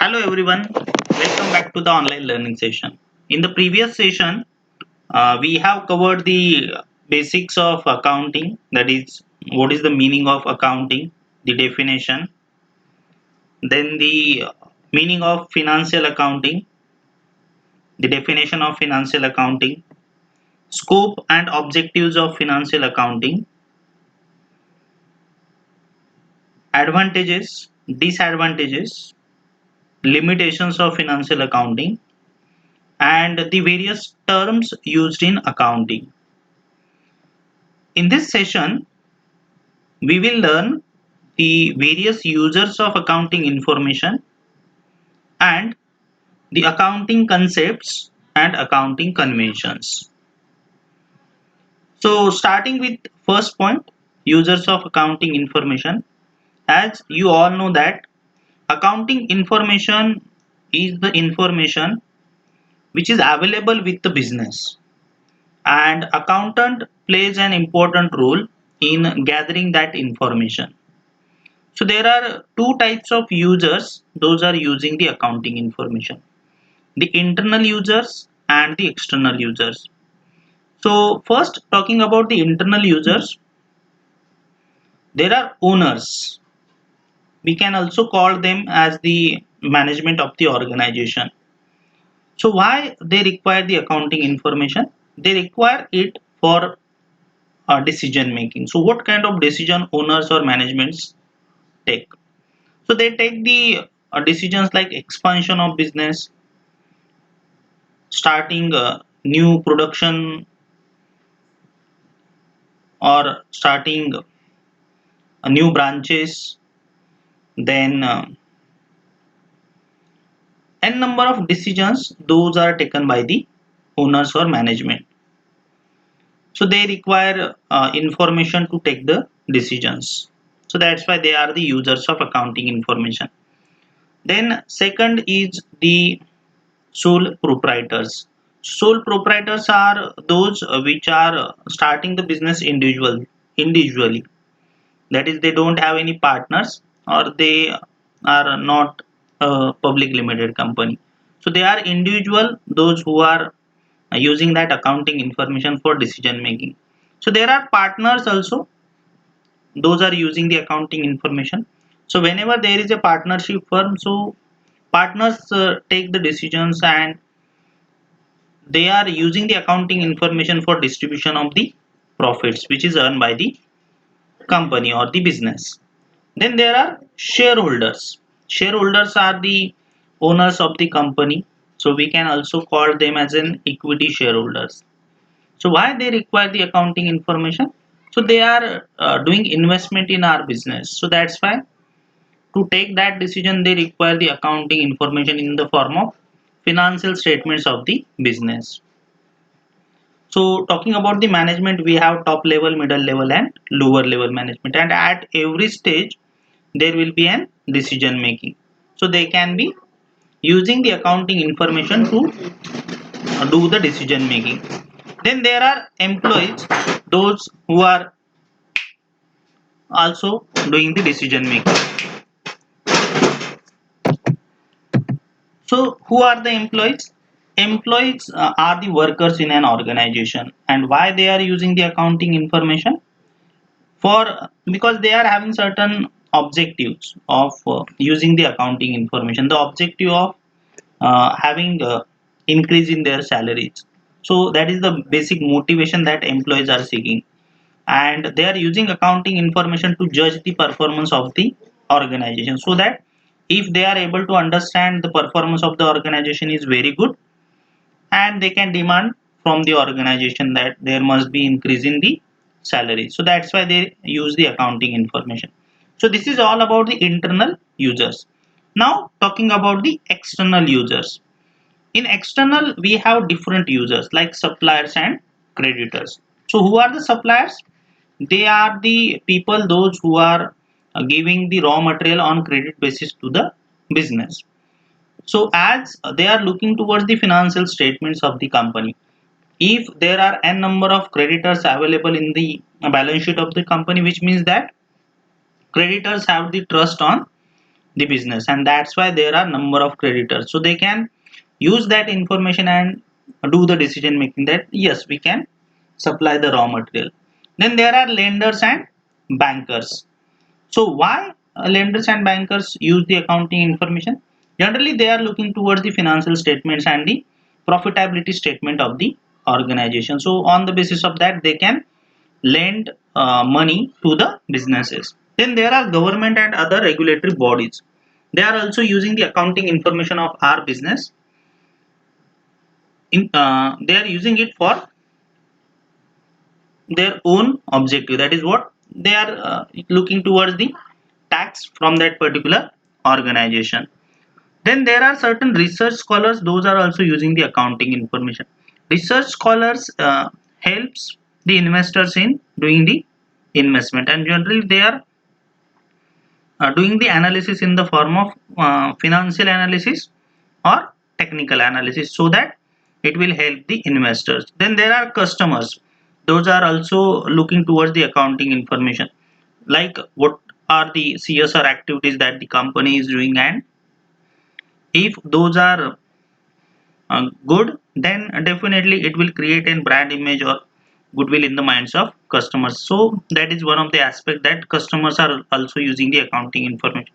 Hello everyone, welcome back to the online learning session. In the previous session, we have covered the basics of accounting, that is, what is the meaning of accounting, the definition, then the meaning of financial accounting, the definition of financial accounting, scope and objectives of financial accounting, advantages, disadvantages, limitations of financial accounting, and the various terms used in accounting. In this session, we will learn the various users of accounting information and the accounting concepts and accounting conventions. So starting with first point, users of accounting information. As you all know that accounting information is the information which is available with the business, and accountant plays an important role in gathering that information. So there are two types of users, those are using the accounting information, the internal users and the external users. So first, talking about the internal users, there are owners. We can also call them as the management of the organization. So why they require the accounting information? They require it for decision making. So what kind of decision owners or managements take? So they take the decisions like expansion of business, starting a new production, or starting a new branches, then n number of decisions, those are taken by the owners or management. So they require information to take the decisions, so that's why they are the users of accounting information. Then second is the sole proprietors. Sole proprietors are those which are starting the business individually, that is, they don't have any partners, or they are not a public limited company. So they are individual, those who are using that accounting information for decision making. So there are partners also, those are using the accounting information. So whenever there is a partnership firm, so partners take the decisions, and they are using the accounting information for distribution of the profits which is earned by the company or the business. Then there are shareholders. Shareholders are the owners of the company. So we can also call them as an equity shareholders. So why they require the accounting information? So they are doing investment in our business. So that's why to take that decision they require the accounting information in the form of financial statements of the business. So talking about the management, we have top level, middle level, and lower level management, and at every stage there will be an decision making. So they can be using the accounting information to do the decision making. Then there are employees, those who are also doing the decision making. So who are the employees? Employees are the workers in an organization, and why they are using the accounting information? For because they are having certain objectives of using the accounting information. The objective of having increase in their salaries, so that is the basic motivation that employees are seeking, and they are using accounting information to judge the performance of the organization, so that if they are able to understand the performance of the organization is very good, and they can demand from the organization that there must be increase in the salary. So that's why they use the accounting information. So this is all about the internal users. Now talking about the external users. In external we have different users like suppliers and creditors. So who are the suppliers? They are the people, those who are giving the raw material on credit basis to the business. So as they are looking towards the financial statements of the company, if there are n number of creditors available in the balance sheet of the company, which means that creditors have the trust on the business, and that's why there are number of creditors. So they can use that information and do the decision making that yes, we can supply the raw material. Then there are lenders and bankers. So why lenders and bankers use the accounting information? Generally, they are looking towards the financial statements and the profitability statement of the organization. So on the basis of that, they can lend money to the businesses. Then there are government and other regulatory bodies. They are also using the accounting information of our business. They are using it for their own objective. That is what they are looking towards the tax from that particular organization. Then there are certain research scholars, those are also using the accounting information. Research scholars helps the investors in doing the investment, and generally they are doing the analysis in the form of financial analysis or technical analysis, so that it will help the investors. Then there are customers, those are also looking towards the accounting information, like what are the CSR activities that the company is doing, and if those are good, then definitely it will create a brand image or goodwill in the minds of customers. So that is one of the aspect that customers are also using the accounting information.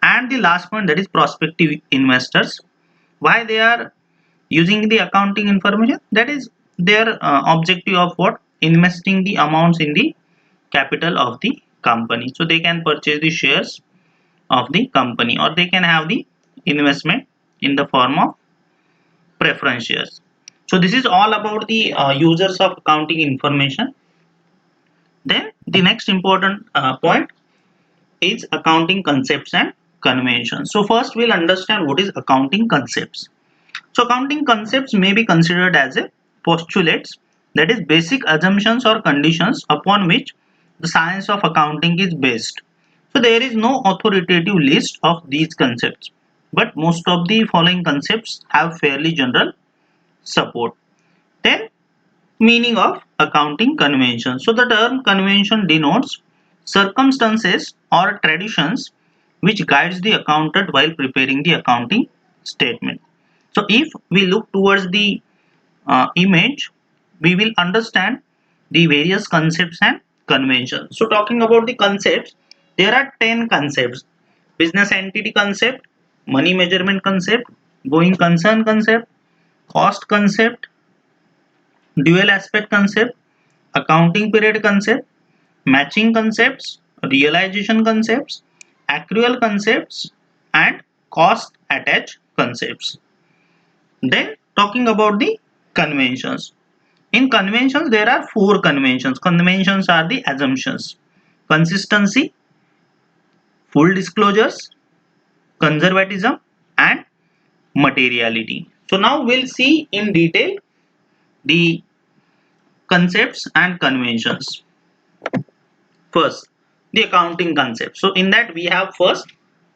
And the last point, that is prospective investors. Why they are using the accounting information? That is their objective of what? Investing the amounts in the capital of the company. So they can purchase the shares of the company, or they can have the investment in the form of preference shares. So this is all about the users of accounting information. Then the next important point is accounting concepts and conventions. So first we'll understand what is accounting concepts. So accounting concepts may be considered as a postulates, that is basic assumptions or conditions upon which the science of accounting is based. So there is no authoritative list of these concepts, but most of the following concepts have fairly general support. Then meaning of accounting convention. So the term convention denotes circumstances or traditions which guides the accountant while preparing the accounting statement. So if we look towards the image, we will understand the various concepts and conventions. So talking about the concepts, there are 10 concepts: business entity concept, money measurement concept, going concern concept, cost concept, dual aspect concept, accounting period concept, matching concepts, realization concepts, accrual concepts, and cost attach concepts. Then talking about the conventions. In conventions, there are four conventions. Conventions are the assumptions: consistency, full disclosures, conservatism, and materiality. So now we'll see in detail the concepts and conventions. First, the accounting concept. So in that we have first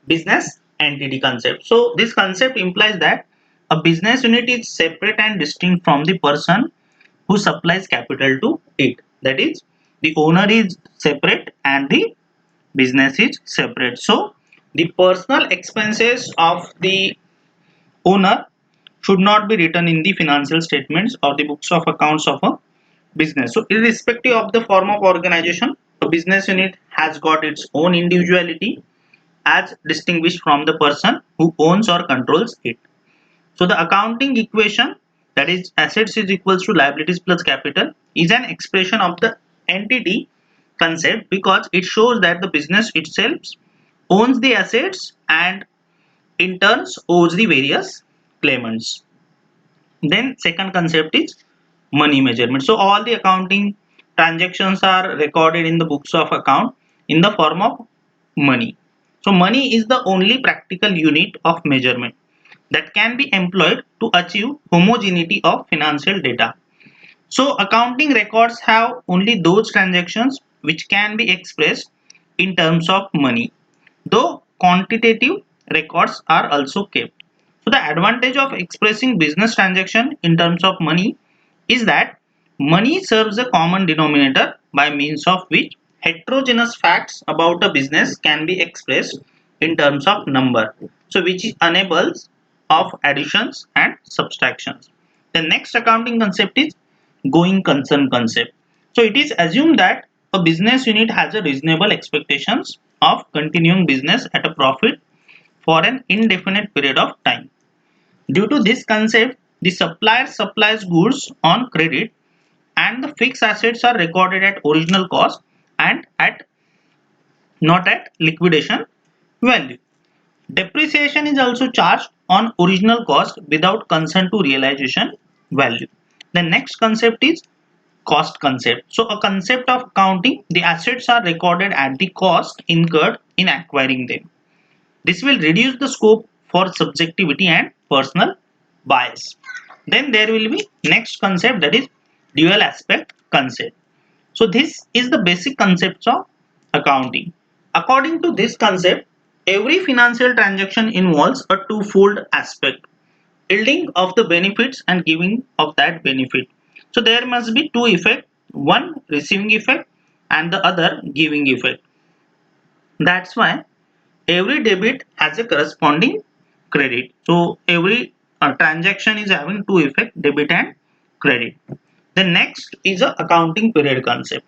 business entity concept. So this concept implies that a business unit is separate and distinct from the person who supplies capital to it. That is, the owner is separate and the business is separate. So the personal expenses of the owner should not be written in the financial statements or the books of accounts of a business. So irrespective of the form of organization, a business unit has got its own individuality as distinguished from the person who owns or controls it. So the accounting equation, that is assets is equals to liabilities plus capital, is an expression of the entity concept because it shows that the business itself owns the assets and in turns owes the various claimants. Then second concept is money measurement. So all the accounting transactions are recorded in the books of account in the form of money. So money is the only practical unit of measurement that can be employed to achieve homogeneity of financial data. So accounting records have only those transactions which can be expressed in terms of money, though quantitative records are also kept. So the advantage of expressing business transaction in terms of money is that money serves a common denominator by means of which heterogeneous facts about a business can be expressed in terms of number. So which enables of additions and subtractions. The next accounting concept is going concern concept. So it is assumed that a business unit has a reasonable expectations of continuing business at a profit for an indefinite period of time. Due to this concept, the supplier supplies goods on credit and the fixed assets are recorded at original cost and at not at liquidation value. Depreciation is also charged on original cost without concern to realization value. The next concept is cost concept. So a concept of accounting, the assets are recorded at the cost incurred in acquiring them. This will reduce the scope for subjectivity and personal bias. Then there will be next concept, that is dual aspect concept. So this is the basic concepts of accounting. According to this concept, every financial transaction involves a twofold aspect, yielding of the benefits and giving of that benefit. So there must be two effects, one receiving effect and the other giving effect. That's why every debit has a corresponding credit. So every transaction is having two effects, debit and credit. The next is a accounting period concept.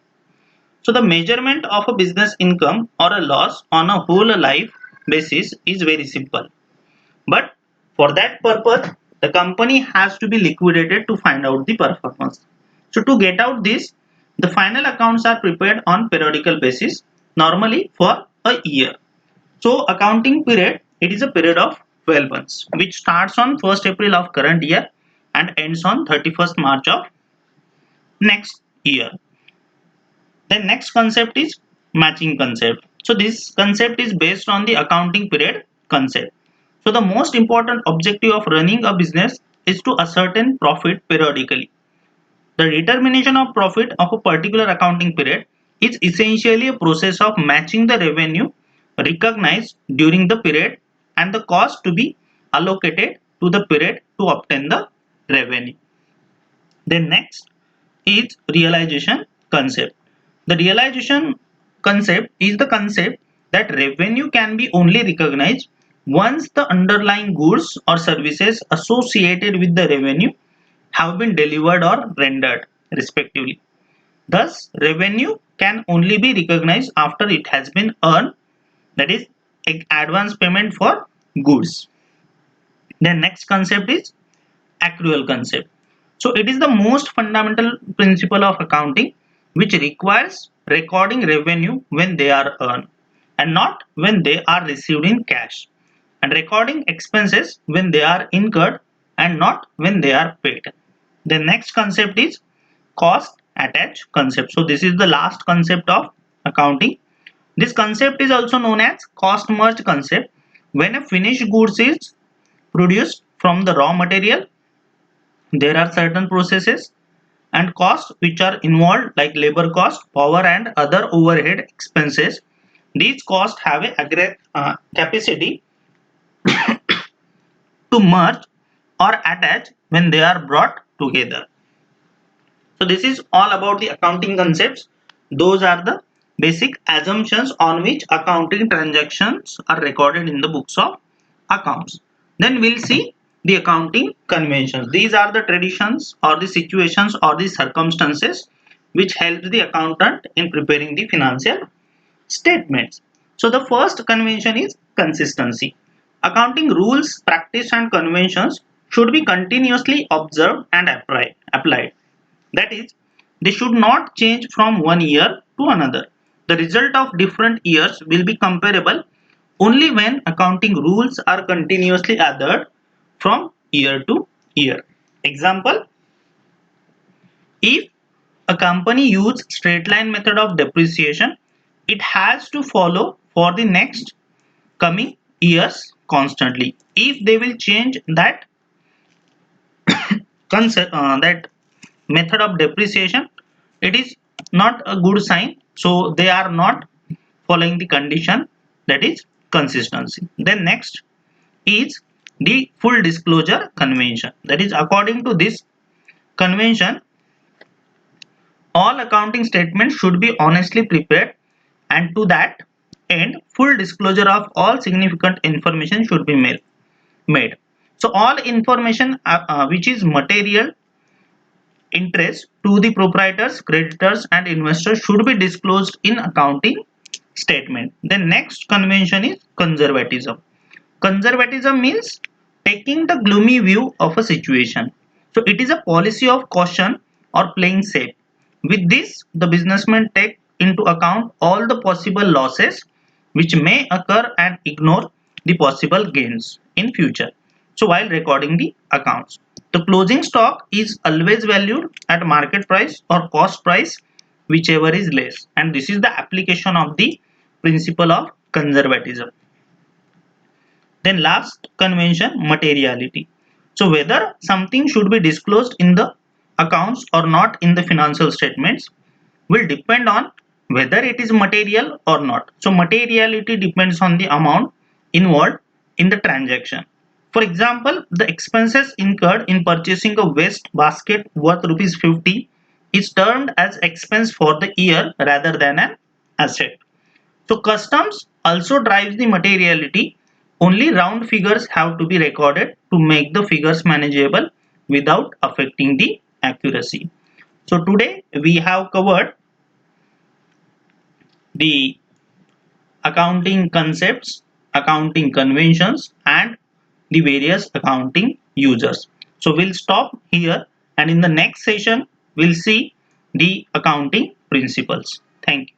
So the measurement of a business income or a loss on a whole life basis is very simple. But for that purpose, the company has to be liquidated to find out the performance. So to get out this, the final accounts are prepared on periodical basis, normally for a year. So accounting period, it is a period of 12 months, which starts on 1st April of current year and ends on 31st March of next year. The next concept is matching concept. So this concept is based on the accounting period concept. So the most important objective of running a business is to ascertain profit periodically. The determination of profit of a particular accounting period is essentially a process of matching the revenue recognized during the period and the cost to be allocated to the period to obtain the revenue. Then next is realization concept. The realization concept is the concept that revenue can be only recognized once the underlying goods or services associated with the revenue have been delivered or rendered respectively. Thus, revenue can only be recognized after it has been earned, that is advance payment for goods. The next concept is accrual concept. So it is the most fundamental principle of accounting which requires recording revenue when they are earned and not when they are received in cash, and recording expenses when they are incurred and not when they are paid. The next concept is cost attached concept. So this is the last concept of accounting. This concept is also known as cost merged concept. When a finished goods is produced from the raw material, there are certain processes and costs which are involved like labor cost, power and other overhead expenses. These costs have a capacity to merge or attach when they are brought together. So this is all about the accounting concepts. Those are the basic assumptions on which accounting transactions are recorded in the books of accounts. Then we'll see the accounting conventions. These are the traditions or the situations or the circumstances which help the accountant in preparing the financial statements. So the first convention is consistency. Accounting rules, practice and conventions should be continuously observed and applied. That is, they should not change from one year to another. The result of different years will be comparable only when accounting rules are continuously adhered from year to year. Example, if a company uses straight line method of depreciation, it has to follow for the next coming years constantly. If they will change that concept, that method of depreciation, it is not a good sign. So they are not following the condition, that is consistency. Then next is the full disclosure convention. That is, according to this convention, all accounting statements should be honestly prepared, and to that and full disclosure of all significant information should be made. So all information which is material interest to the proprietors, creditors and investors should be disclosed in accounting statement. The next convention is conservatism. Conservatism means taking the gloomy view of a situation. So it is a policy of caution or playing safe. With this, the businessmen take into account all the possible losses which may occur and ignore the possible gains in future. So while recording the accounts, the closing stock is always valued at market price or cost price, whichever is less. And this is the application of the principle of conservatism. Then last convention, materiality. So whether something should be disclosed in the accounts or not in the financial statements will depend on whether it is material or not. So materiality depends on the amount involved in the transaction. For example, the expenses incurred in purchasing a waste basket worth rupees 50 is termed as expense for the year rather than an asset. So customs also drives the materiality. Only round figures have to be recorded to make the figures manageable without affecting the accuracy. So today we have covered the accounting concepts, accounting conventions and the various accounting users. So we'll stop here and in the next session we'll see the accounting principles. Thank you.